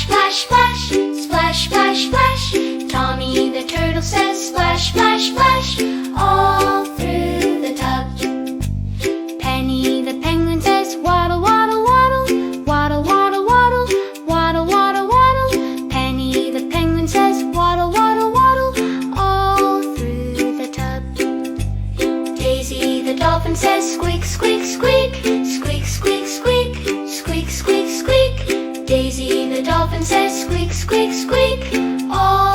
splash, splash, splash, splash, splash. Tommy the turtle says splash, splash, splash, all through the tub. Penny the penguin says waddle, waddle, waddle, waddle, waddle, waddle, waddle, waddle, waddle. Penny the penguin says waddle, waddle, waddle, all through the tub. Daisy the dolphin says squeak, squeak, squeak, squeak, squeak, squeak, squeak, squeak, squeak. Daisy the dolphin says squeak, squeak, squeak, all